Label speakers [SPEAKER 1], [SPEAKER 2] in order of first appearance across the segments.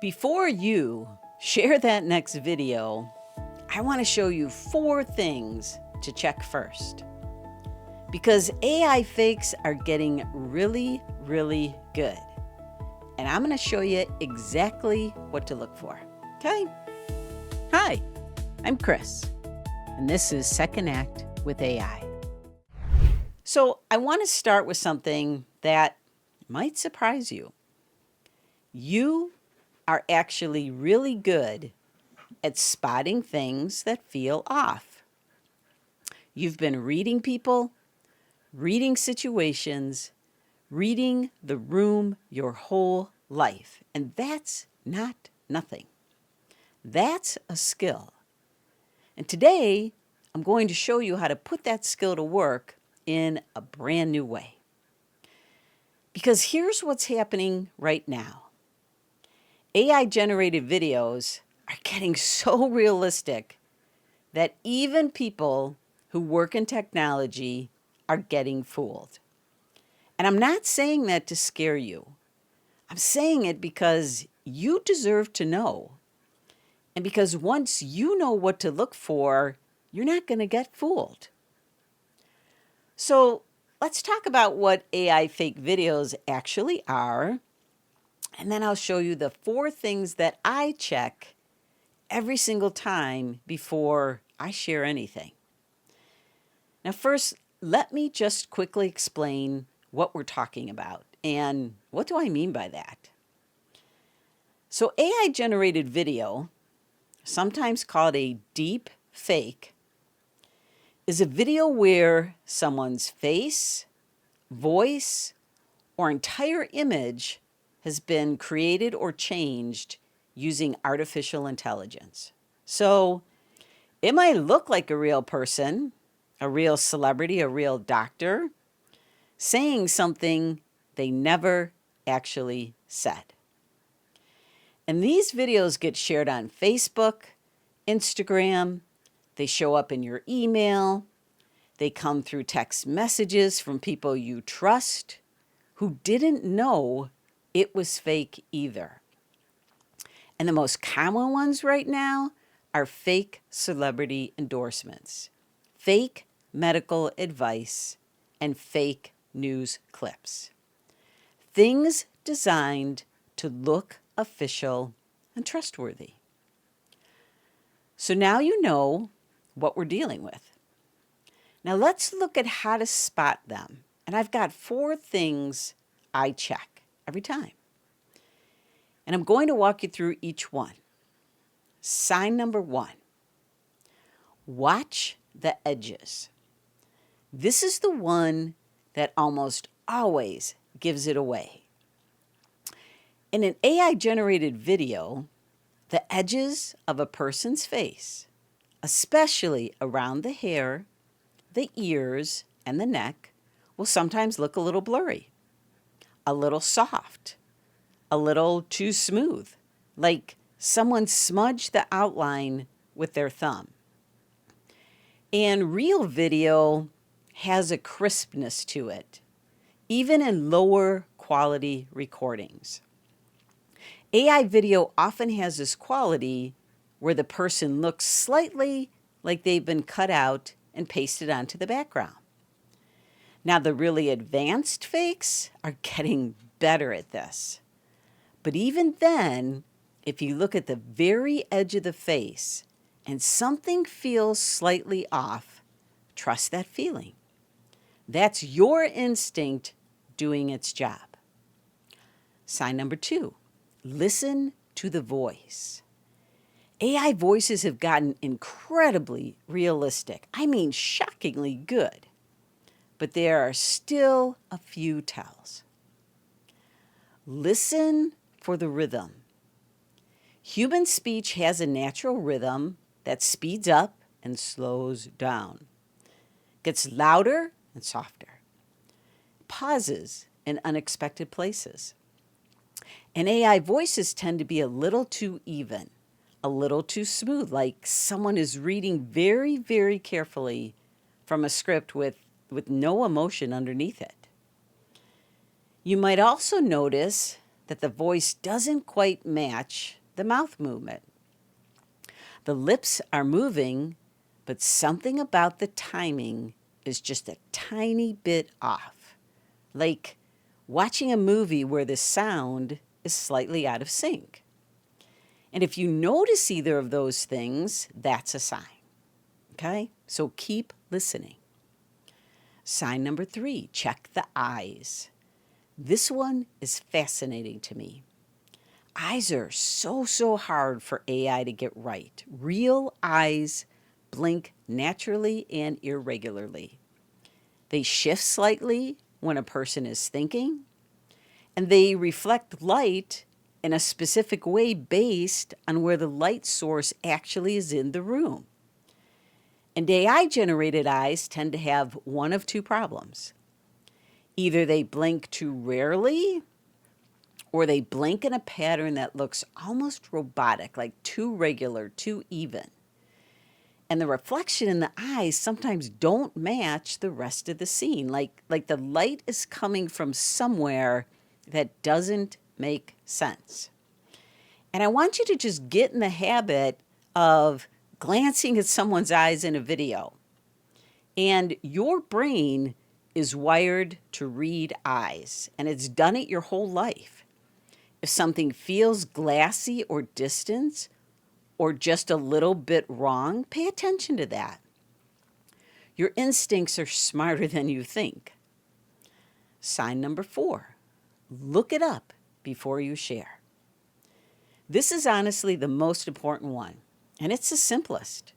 [SPEAKER 1] Before you share that next video, I want to show you 4 things to check first. Because AI fakes are getting really, really good. And I'm going to show you exactly what to look for. Okay? Hi, I'm Chris, and this is Second Act with AI. So I want to start with something that might surprise you. You are actually really good at spotting things that feel off. You've been reading people, reading situations, reading the room your whole life, and that's not nothing. That's a skill. And today, I'm going to show you how to put that skill to work in a brand new way. Because here's what's happening right now. AI-generated videos are getting so realistic that even people who work in technology are getting fooled. And I'm not saying that to scare you. I'm saying it because you deserve to know. And because once you know what to look for, you're not going to get fooled. So let's talk about what AI fake videos actually are. And then I'll show you the 4 things that I check every single time before I share anything. Now, first, let me just quickly explain what we're talking about and what do I mean by that. So AI-generated video, sometimes called a deep fake, is a video where someone's face, voice, or entire image has been created or changed using artificial intelligence. So it might look like a real person, a real celebrity, a real doctor, saying something they never actually said. And these videos get shared on Facebook, Instagram, they show up in your email, they come through text messages from people you trust who didn't know it was fake either. And the most common ones right now are fake celebrity endorsements, fake medical advice, and fake news clips. Things designed to look official and trustworthy. So now you know what we're dealing with. Now let's look at how to spot them. And I've got 4 things I check every time. And I'm going to walk you through each one. Sign number 1. Watch the edges. This is the one that almost always gives it away. In an AI-generated video, the edges of a person's face, especially around the hair, the ears, and the neck, will sometimes look a little blurry, a little soft, a little too smooth, like someone smudged the outline with their thumb. And real video has a crispness to it, even in lower quality recordings. AI video often has this quality where the person looks slightly like they've been cut out and pasted onto the background. Now, the really advanced fakes are getting better at this. But even then, if you look at the very edge of the face and something feels slightly off, trust that feeling. That's your instinct doing its job. Sign number 2, listen to the voice. AI voices have gotten incredibly realistic. I mean, shockingly good. But there are still a few tells. Listen for the rhythm. Human speech has a natural rhythm that speeds up and slows down, gets louder and softer, pauses in unexpected places. And AI voices tend to be a little too even, a little too smooth, like someone is reading very, very carefully from a script with no emotion underneath it. You might also notice that the voice doesn't quite match the mouth movement. The lips are moving, but something about the timing is just a tiny bit off. Like watching a movie where the sound is slightly out of sync. And if you notice either of those things, that's a sign. Okay? So keep listening. Sign number 3, check the eyes. This one is fascinating to me. Eyes are so hard for AI to get right. Real eyes blink naturally and irregularly. They shift slightly when a person is thinking, and they reflect light in a specific way based on where the light source actually is in the room. And AI-generated eyes tend to have one of two problems. Either they blink too rarely, or they blink in a pattern that looks almost robotic, like too regular, too even. And the reflection in the eyes sometimes don't match the rest of the scene, like the light is coming from somewhere that doesn't make sense. And I want you to just get in the habit of glancing at someone's eyes in a video. And your brain is wired to read eyes, and it's done it your whole life. If something feels glassy or distant or just a little bit wrong, pay attention to that. Your instincts are smarter than you think. Sign number 4, look it up before you share. This is honestly the most important one, and it's the simplest.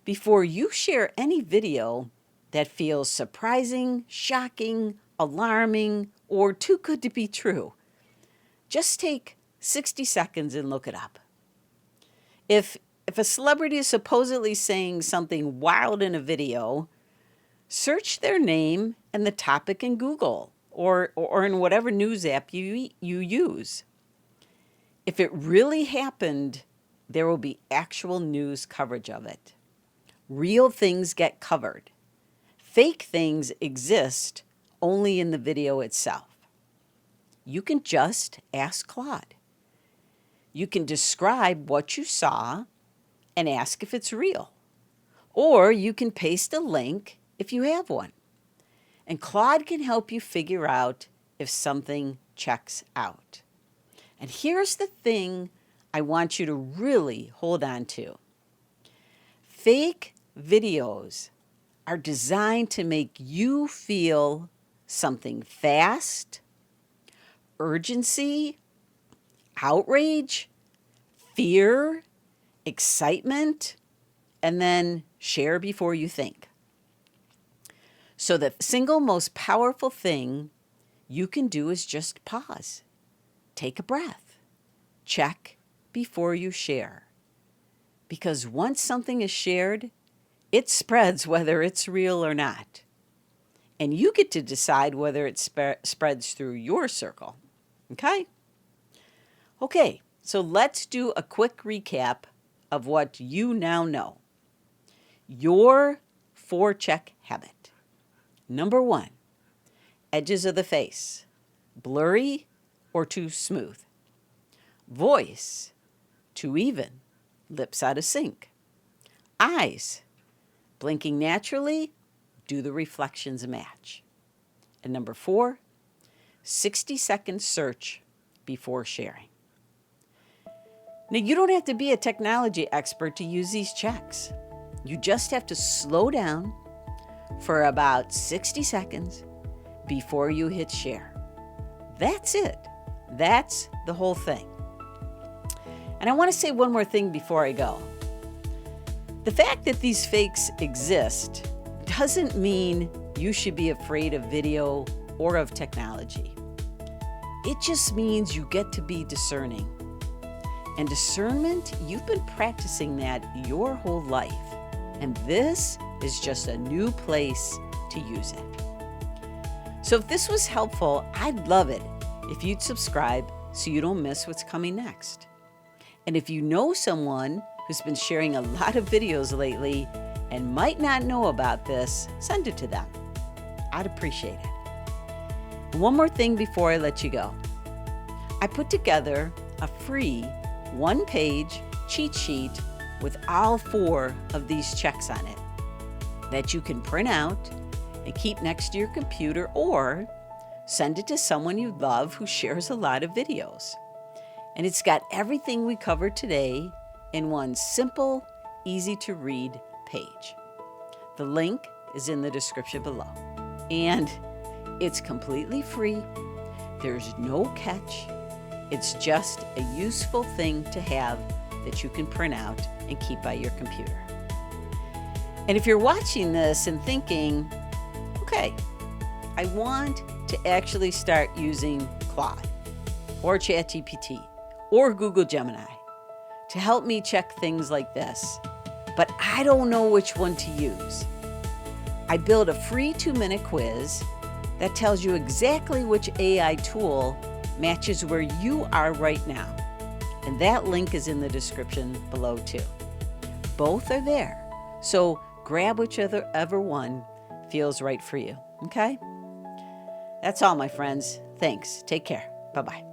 [SPEAKER 1] Before you share any video that feels surprising, shocking, alarming, or too good to be true, just take 60 seconds and look it up. If a celebrity is supposedly saying something wild in a video, search their name and the topic in Google or in whatever news app you use. If it really happened, there will be actual news coverage of it. Real things get covered. Fake things exist only in the video itself. You can just ask Claude. You can describe what you saw and ask if it's real. Or you can paste a link if you have one. And Claude can help you figure out if something checks out. And here's the thing I want you to really hold on to. Fake videos are designed to make you feel something fast, urgency, outrage, fear, excitement, and then share before you think. So the single most powerful thing you can do is just pause. Take a breath. Check before you share. Because once something is shared, it spreads whether it's real or not. And you get to decide whether it spreads through your circle. Okay? Okay, so let's do a quick recap of what you now know. Your 4-check habit. Number 1, edges of the face, blurry or too smooth. Voice, too even, lips out of sync. Eyes, blinking naturally, do the reflections match? And number 4, 60-second search before sharing. Now, you don't have to be a technology expert to use these checks. You just have to slow down for about 60 seconds before you hit share. That's it. That's the whole thing. And I want to say one more thing before I go. The fact that these fakes exist doesn't mean you should be afraid of video or of technology. It just means you get to be discerning. And discernment, you've been practicing that your whole life. And this is just a new place to use it. So if this was helpful, I'd love it if you'd subscribe so you don't miss what's coming next. And if you know someone who's been sharing a lot of videos lately and might not know about this, send it to them. I'd appreciate it. And one more thing before I let you go. I put together a free one-page cheat sheet with all 4 of these checks on it that you can print out and keep next to your computer or send it to someone you love who shares a lot of videos. And it's got everything we covered today in one simple, easy to read page. The link is in the description below. And it's completely free. There's no catch. It's just a useful thing to have that you can print out and keep by your computer. And if you're watching this and thinking, okay, I want to actually start using Claude or ChatGPT or Google Gemini to help me check things like this, but I don't know which one to use. I built a free 2-minute quiz that tells you exactly which AI tool matches where you are right now. And that link is in the description below too. Both are there. So grab whichever one feels right for you, okay? That's all, my friends. Thanks. Take care. Bye-bye.